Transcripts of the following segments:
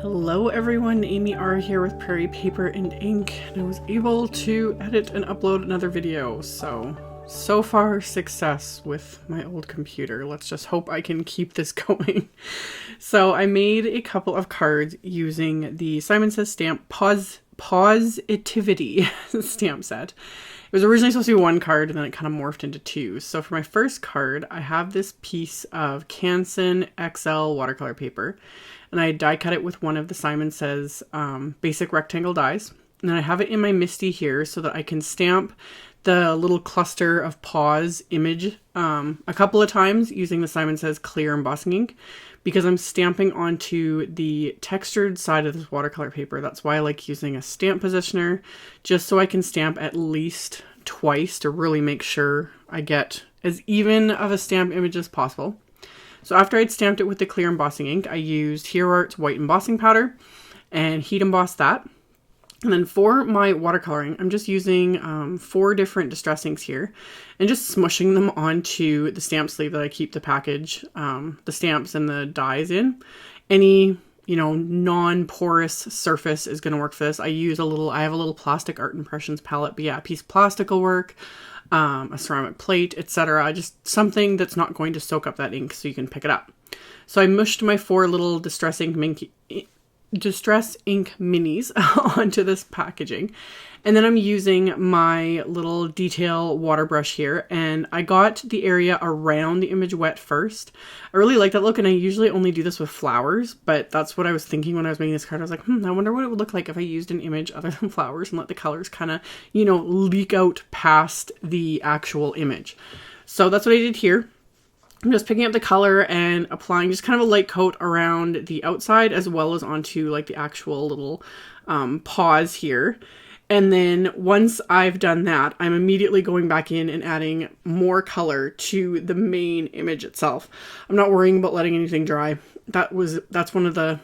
Hello everyone, AmyR here with Prairie Paper and Ink, and I was able to edit and upload another video, so far success with my old computer. Let's just hope I can keep this going. So I made a couple of cards using the Simon Says stamp Paws-itivity stamp set. It was originally supposed to be one card and then it kind of morphed into two. So for my first card, I have this piece of Canson XL watercolor paper. And I die cut it with one of the Simon Says basic rectangle dies. And then I have it in my MISTI here so that I can stamp the little cluster of paws image a couple of times using the Simon Says clear embossing ink, because I'm stamping onto the textured side of this watercolor paper. That's why I like using a stamp positioner, just so I can stamp at least twice to really make sure I get as even of a stamp image as possible. So after I'd stamped it with the clear embossing ink, I used HICKORY white embossing powder and heat embossed that. And then for my watercoloring, I'm just using 4 different distress inks here and just smushing them onto the stamp sleeve that I keep the package, the stamps and the dies in. Any, non-porous surface is going to work for this. I have a little plastic art impressions palette, but yeah, a piece of plastic will work. A ceramic plate, etc. Just something that's not going to soak up that ink so you can pick it up. So I mushed my 4 little distress ink minis onto this packaging. And then I'm using my little detail water brush here, and I got the area around the image wet first. I really like that look, and I usually only do this with flowers, but that's what I was thinking when I was making this card. I was like, I wonder what it would look like if I used an image other than flowers and let the colors kind of, leak out past the actual image. So that's what I did here. I'm just picking up the color and applying just kind of a light coat around the outside as well as onto like the actual little paws here. And then once I've done that, I'm immediately going back in and adding more color to the main image itself. I'm not worrying about letting anything dry. That's one of the,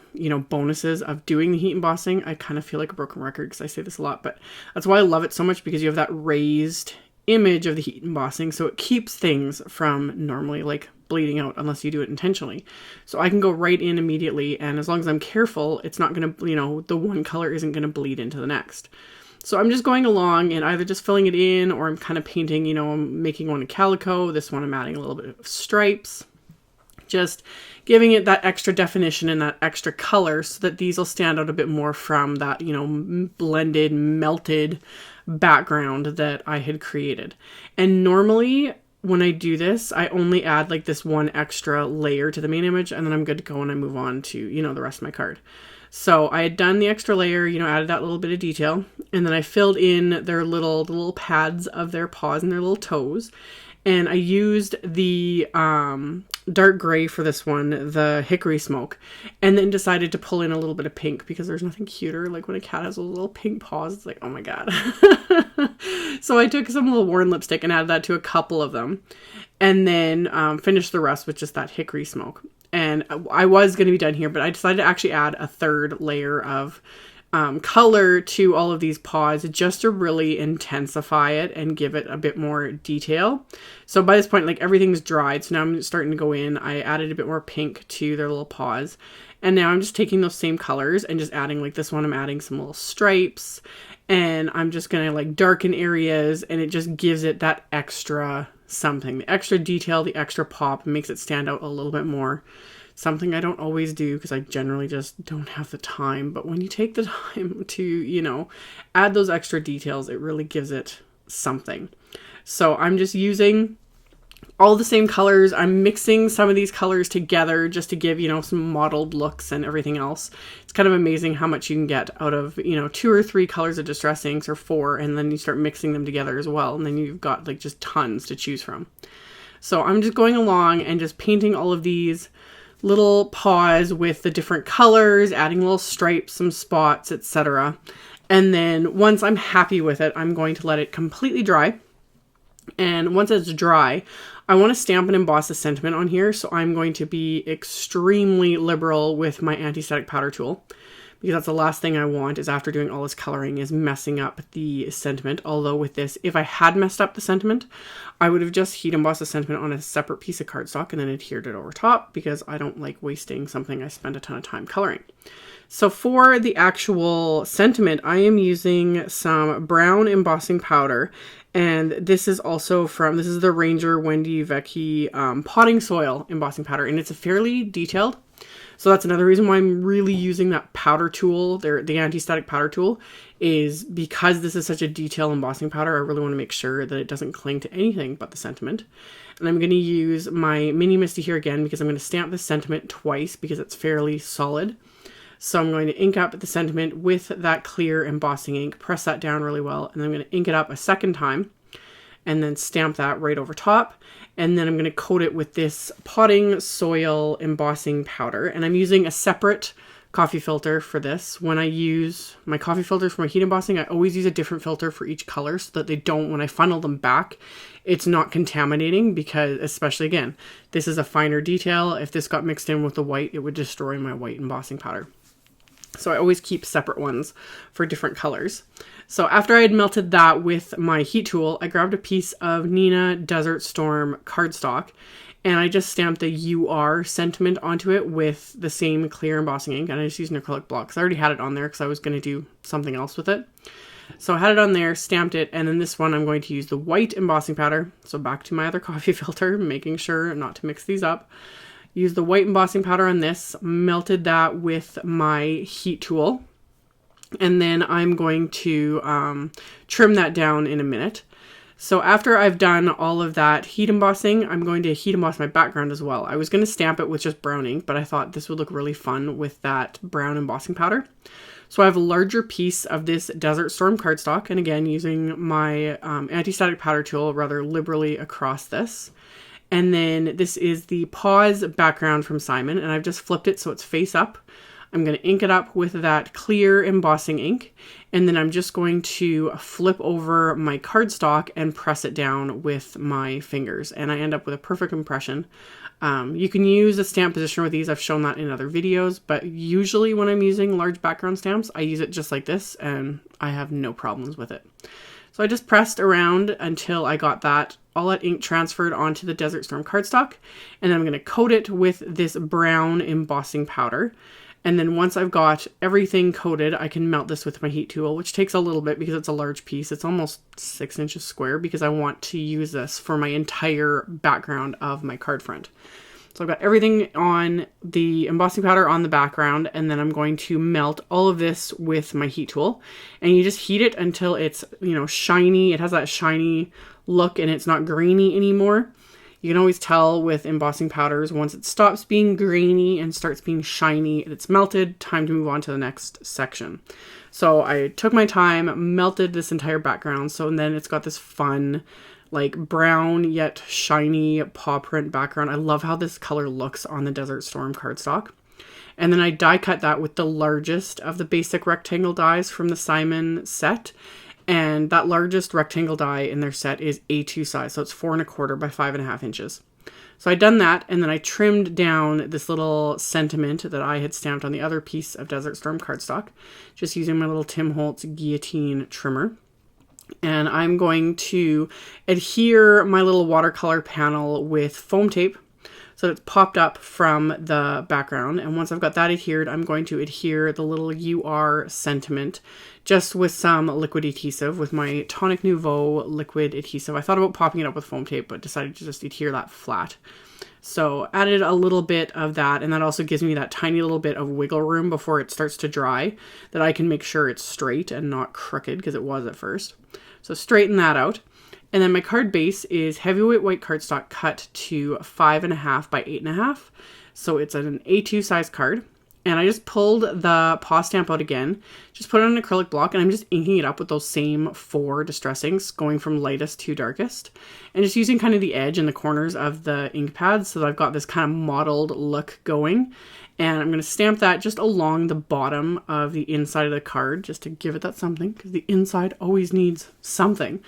bonuses of doing the heat embossing. I kind of feel like a broken record because I say this a lot, but that's why I love it so much, because you have that raised image of the heat embossing, so it keeps things from normally like bleeding out unless you do it intentionally. So I can go right in immediately, and as long as I'm careful, it's not going to, the one color isn't going to bleed into the next. So I'm just going along and either just filling it in, or I'm kind of painting, I'm making one in calico, this one I'm adding a little bit of stripes, just giving it that extra definition and that extra color so that these will stand out a bit more from that, blended, melted background that I had created. And normally when I do this, I only add like this one extra layer to the main image, and then I'm good to go and I move on to, the rest of my card. So I had done the extra layer, added that little bit of detail, and then I filled in the little pads of their paws and their little toes. And I used the dark gray for this one, the hickory smoke, and then decided to pull in a little bit of pink, because there's nothing cuter like when a cat has those little pink paws. It's like, oh my god. So I took some little worn lipstick and added that to a couple of them, and then finished the rest with just that hickory smoke. And I was going to be done here, but I decided to actually add a 3rd layer of color to all of these paws just to really intensify it and give it a bit more detail. So by this point, like, everything's dried. So now I'm starting to go in. I added a bit more pink to their little paws. And now I'm just taking those same colors and just adding, like this one, I'm adding some little stripes, and I'm just going to like darken areas, and it just gives it that extra something, the extra detail, the extra pop, makes it stand out a little bit more. Something I don't always do because I generally just don't have the time. But when you take the time to, add those extra details, it really gives it something. So I'm just using all the same colors. I'm mixing some of these colors together just to give, some mottled looks and everything else. It's kind of amazing how much you can get out of, 2 or 3 colors of distress inks, or 4, and then you start mixing them together as well. And then you've got like just tons to choose from. So I'm just going along and just painting all of these little paws with the different colors, adding little stripes, some spots, etc. And then once I'm happy with it, I'm going to let it completely dry. And once it's dry, I want to stamp and emboss a sentiment on here. So I'm going to be extremely liberal with my anti-static powder tool, because that's the last thing I want is after doing all this coloring is messing up the sentiment. Although with this, if I had messed up the sentiment, I would have just heat embossed the sentiment on a separate piece of cardstock and then adhered it over top, because I don't like wasting something I spent a ton of time coloring. So for the actual sentiment, I am using some brown embossing powder, and this is also this is the Ranger Wendy Vecchi potting soil embossing powder, and it's a fairly detailed. So that's another reason why I'm really using that powder tool, the anti-static powder tool, is because this is such a detailed embossing powder. I really want to make sure that it doesn't cling to anything but the sentiment. And I'm going to use my mini MISTI here again, because I'm going to stamp the sentiment twice because it's fairly solid. So I'm going to ink up the sentiment with that clear embossing ink, press that down really well, and then I'm going to ink it up a second time and then stamp that right over top. And then I'm going to coat it with this potting soil embossing powder. And I'm using a separate coffee filter for this. When I use my coffee filters for my heat embossing, I always use a different filter for each color so that they don't, when I funnel them back, it's not contaminating, because especially again, this is a finer detail. If this got mixed in with the white, it would destroy my white embossing powder. So I always keep separate ones for different colors. So after I had melted that with my heat tool, I grabbed a piece of Neenah Desert Storm cardstock, and I just stamped the UR sentiment onto it with the same clear embossing ink. And I just used an acrylic block because I already had it on there because I was going to do something else with it. So I had it on there, stamped it, and then this one I'm going to use the white embossing powder. So back to my other coffee filter, making sure not to mix these up. Use the white embossing powder on this, melted that with my heat tool, and then I'm going to trim that down in a minute. So after I've done all of that heat embossing, I'm going to heat emboss my background as well. I was going to stamp it with just brown ink, but I thought this would look really fun with that brown embossing powder. So I have a larger piece of this Desert Storm cardstock, and again, using my anti-static powder tool rather liberally across this. And then this is the Paws background from Simon, and I've just flipped it so it's face up. I'm going to ink it up with that clear embossing ink, and then I'm just going to flip over my cardstock and press it down with my fingers, and I end up with a perfect impression. You can use a stamp positioner with these. I've shown that in other videos, but usually when I'm using large background stamps, I use it just like this, and I have no problems with it. So I just pressed around until I got all that ink transferred onto the Desert Storm cardstock, and then I'm going to coat it with this brown embossing powder. And then once I've got everything coated, I can melt this with my heat tool, which takes a little bit because it's a large piece. It's almost 6 inches square because I want to use this for my entire background of my card front. So I've got everything on the embossing powder on the background, and then I'm going to melt all of this with my heat tool. And you just heat it until it's, shiny. It has that shiny look and it's not grainy anymore. You can always tell with embossing powders, once it stops being grainy and starts being shiny, it's melted, time to move on to the next section. So I took my time, melted this entire background, and then it's got this fun, like brown yet shiny paw print background. I love how this color looks on the Desert Storm cardstock. And then I die cut that with the largest of the basic rectangle dies from the Simon set. And that largest rectangle die in their set is A2 size. So it's 4 1/4 by 5.5 inches. So I'd done that, and then I trimmed down this little sentiment that I had stamped on the other piece of Desert Storm cardstock, just using my little Tim Holtz guillotine trimmer. And I'm going to adhere my little watercolor panel with foam tape so it's popped up from the background. And once I've got that adhered, I'm going to adhere the little UR sentiment just with some liquid adhesive, with my Tonic Nouveau liquid adhesive. I thought about popping it up with foam tape, but decided to just adhere that flat. So added a little bit of that, and that also gives me that tiny little bit of wiggle room before it starts to dry, that I can make sure it's straight and not crooked, because it was at first. So straighten that out. And then my card base is heavyweight white cardstock cut to 5.5 by 8.5. So it's an A2 size card. And I just pulled the paw stamp out again, just put it on an acrylic block, and I'm just inking it up with those same 4 distress inks, going from lightest to darkest. And just using kind of the edge and the corners of the ink pads so that I've got this kind of mottled look going. And I'm going to stamp that just along the bottom of the inside of the card, just to give it that something, because the inside always needs something.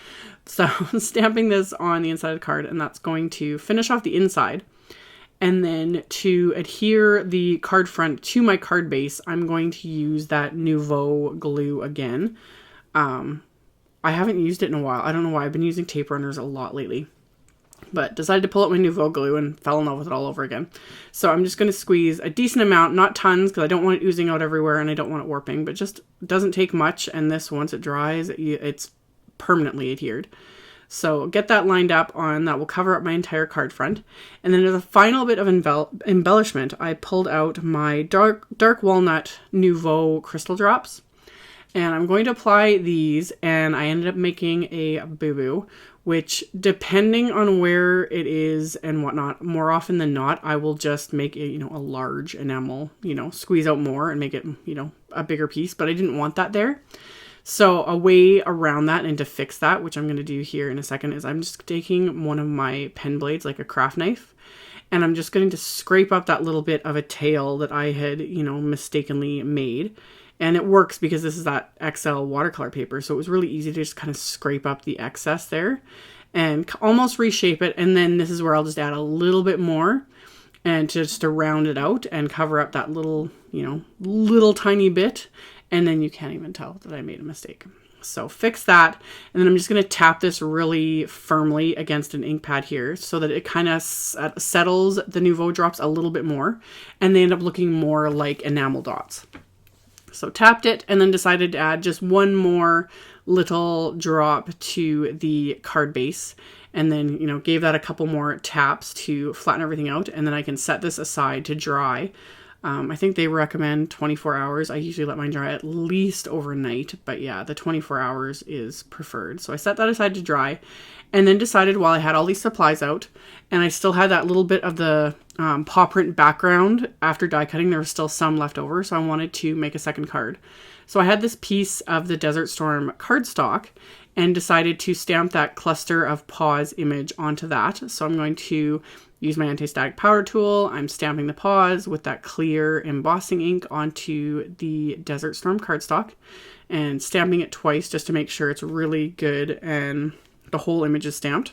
So I'm stamping this on the inside of the card, and that's going to finish off the inside. And then to adhere the card front to my card base, I'm going to use that Nouveau glue again. I haven't used it in a while. I don't know why. I've been using tape runners a lot lately. But decided to pull out my Nouveau glue and fell in love with it all over again. So I'm just going to squeeze a decent amount, not tons, because I don't want it oozing out everywhere and I don't want it warping, but just doesn't take much. And this, once it dries, it's permanently adhered. So get that lined up on, that will cover up my entire card front. And then as a final bit of embellishment, I pulled out my dark walnut Nouveau crystal drops. And I'm going to apply these, and I ended up making a boo-boo, which depending on where it is and whatnot, more often than not, I will just make it, a large enamel, squeeze out more and make it, a bigger piece, but I didn't want that there. So a way around that and to fix that, which I'm going to do here in a second, is I'm just taking one of my pen blades, like a craft knife, and I'm just going to scrape up that little bit of a tail that I had, mistakenly made. And it works because this is that XL watercolor paper, so it was really easy to just kind of scrape up the excess there and almost reshape it. And then this is where I'll just add a little bit more and just to round it out and cover up that little, little tiny bit. And then you can't even tell that I made a mistake. So fix that. And then I'm just going to tap this really firmly against an ink pad here so that it kind of settles the Nouveau drops a little bit more. And they end up looking more like enamel dots. So tapped it and then decided to add just one more little drop to the card base. And then, gave that a couple more taps to flatten everything out. And then I can set this aside to dry. I think they recommend 24 hours. I usually let mine dry at least overnight, but yeah, the 24 hours is preferred. So I set that aside to dry and then decided while I had all these supplies out and I still had that little bit of the paw print background after die cutting, there was still some left over. So I wanted to make a second card. So I had this piece of the Desert Storm cardstock and decided to stamp that cluster of paws image onto that. So I'm going to use my anti-static powder tool. I'm stamping the paws with that clear embossing ink onto the Desert Storm cardstock and stamping it twice just to make sure it's really good and the whole image is stamped.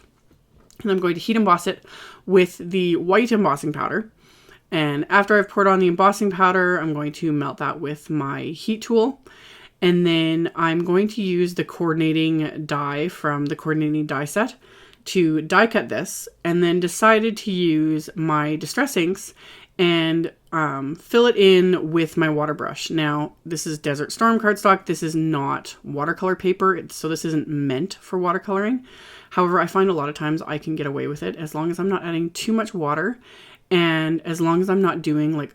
And I'm going to heat emboss it with the white embossing powder. And after I've poured on the embossing powder, I'm going to melt that with my heat tool. And then I'm going to use the coordinating die from the coordinating die set to die cut this, and then decided to use my Distress inks and fill it in with my water brush. Now, this is Desert Storm cardstock. This is not watercolor paper, so this isn't meant for watercoloring. However, I find a lot of times I can get away with it as long as I'm not adding too much water and as long as I'm not doing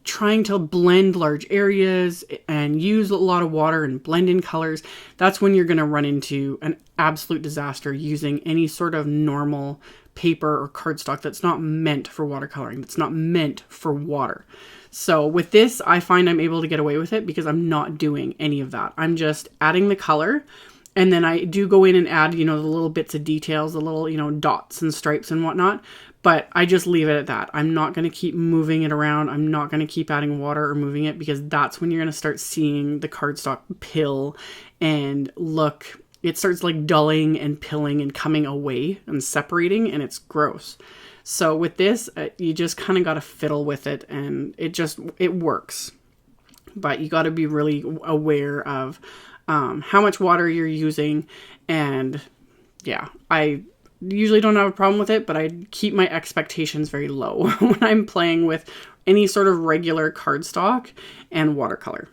trying to blend large areas and use a lot of water and blend in colors. That's when you're going to run into an absolute disaster using any sort of normal paper or cardstock that's not meant for watercoloring, that's not meant for water. So with this, I find I'm able to get away with it because I'm not doing any of that. I'm just adding the color. And then I do go in and add, the little bits of details, the little, dots and stripes and whatnot. But I just leave it at that. I'm not going to keep moving it around. I'm not going to keep adding water or moving it because that's when you're going to start seeing the cardstock pill and look. It starts like dulling and pilling and coming away and separating, and it's gross. So with this, you just kind of got to fiddle with it, and it works. But you got to be really aware of how much water you're using. And yeah, I usually don't have a problem with it, but I keep my expectations very low when I'm playing with any sort of regular cardstock and watercolor.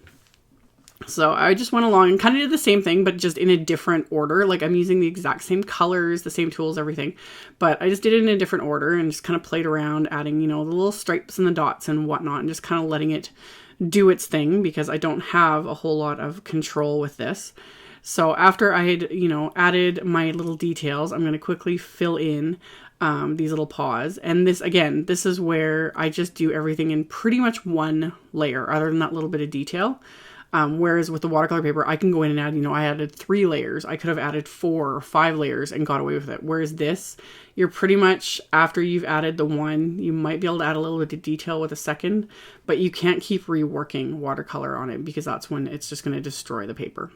So I just went along and kind of did the same thing, but just in a different order. Like I'm using the exact same colors, the same tools, everything, but I just did it in a different order and just kind of played around adding, the little stripes and the dots and whatnot, and just kind of letting it do its thing because I don't have a whole lot of control with this. So after I had, added my little details, I'm going to quickly fill in these little paws. And this is where I just do everything in pretty much one layer other than that little bit of detail. Whereas with the watercolor paper, I can go in and add, I added 3 layers. I could have added 4 or 5 layers and got away with it. Whereas this, you're pretty much, after you've added the one, you might be able to add a little bit of detail with a second, but you can't keep reworking watercolor on it because that's when it's just going to destroy the paper.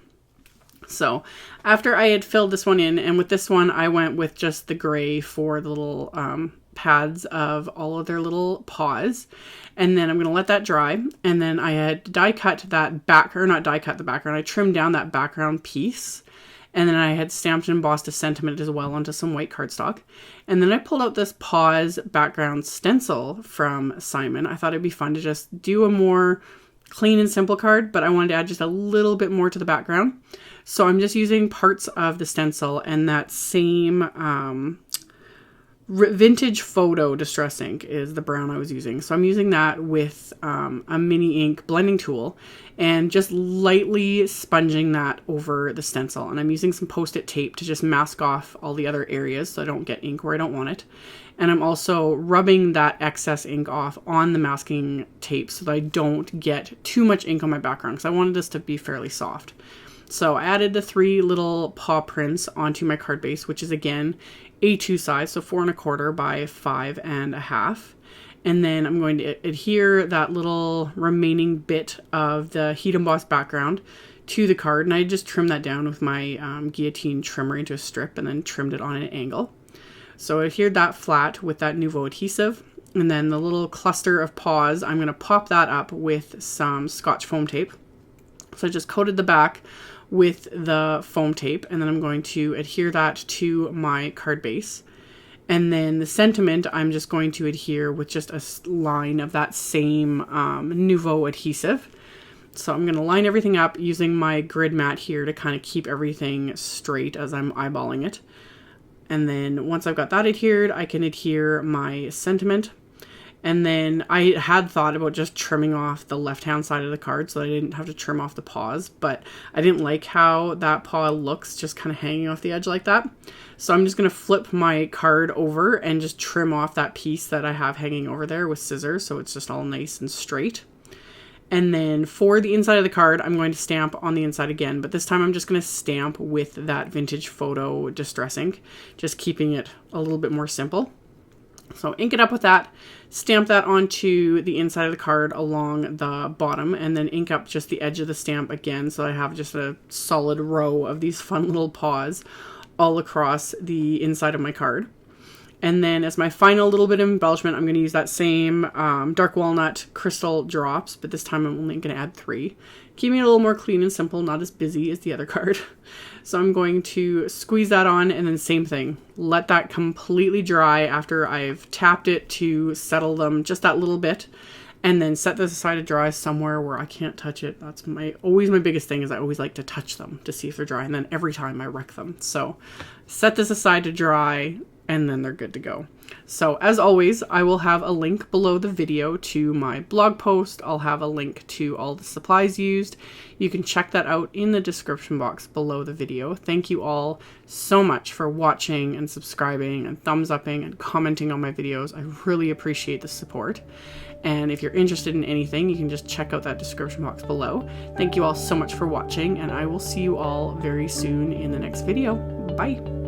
So after I had filled this one in, and with this one, I went with just the gray for the little pads of all of their little paws. And then I'm going to let that dry. And then I had die cut that back, or not die cut the background. I trimmed down that background piece. And then I had stamped and embossed a sentiment as well onto some white cardstock. And then I pulled out this Paws background stencil from Simon. I thought it'd be fun to just do a more clean and simple card, but I wanted to add just a little bit more to the background. So I'm just using parts of the stencil and that same vintage photo distress ink is the brown I was using. So I'm using that with a mini ink blending tool and just lightly sponging that over the stencil. And I'm using some Post-it tape to just mask off all the other areas so I don't get ink where I don't want it. And I'm also rubbing that excess ink off on the masking tape so that I don't get too much ink on my background, because I wanted this to be fairly soft. So I added the 3 little paw prints onto my card base, which is again A2 size, so 4 1/4 by 5 1/2. And then I'm going to adhere that little remaining bit of the heat embossed background to the card. And I just trimmed that down with my guillotine trimmer into a strip and then trimmed it on an angle. So I adhered that flat with that Nouveau adhesive. And then the little cluster of paws, I'm going to pop that up with some Scotch foam tape. So I just coated the back with the foam tape, and then I'm going to adhere that to my card base. And then the sentiment, I'm just going to adhere with just a line of that same Nouveau adhesive. So I'm going to line everything up using my grid mat here to kind of keep everything straight as I'm eyeballing it. And then once I've got that adhered, I can adhere my sentiment. And then I had thought about just trimming off the left-hand side of the card so that I didn't have to trim off the paws, but I didn't like how that paw looks just kind of hanging off the edge like that. So I'm just going to flip my card over and just trim off that piece that I have hanging over there with scissors so it's just all nice and straight. And then for the inside of the card, I'm going to stamp on the inside again, but this time I'm just going to stamp with that vintage photo distress ink, just keeping it a little bit more simple. So ink it up with that, stamp that onto the inside of the card along the bottom, and then ink up just the edge of the stamp again so I have just a solid row of these fun little paws all across the inside of my card. And then as my final little bit of embellishment, I'm going to use that same dark walnut crystal drops, but this time I'm only going to add 3. Keeping it a little more clean and simple, not as busy as the other card. So I'm going to squeeze that on, and then same thing. Let that completely dry after I've tapped it to settle them just that little bit. And then set this aside to dry somewhere where I can't touch it. That's always my biggest thing, is I always like to touch them to see if they're dry. And then every time I wreck them. So set this aside to dry, and then they're good to go. So as always, I will have a link below the video to my blog post. I'll have a link to all the supplies used. You can check that out in the description box below the video. Thank you all so much for watching and subscribing and thumbs upping and commenting on my videos. I really appreciate the support. And if you're interested in anything, you can just check out that description box below. Thank you all so much for watching, and I will see you all very soon in the next video. Bye!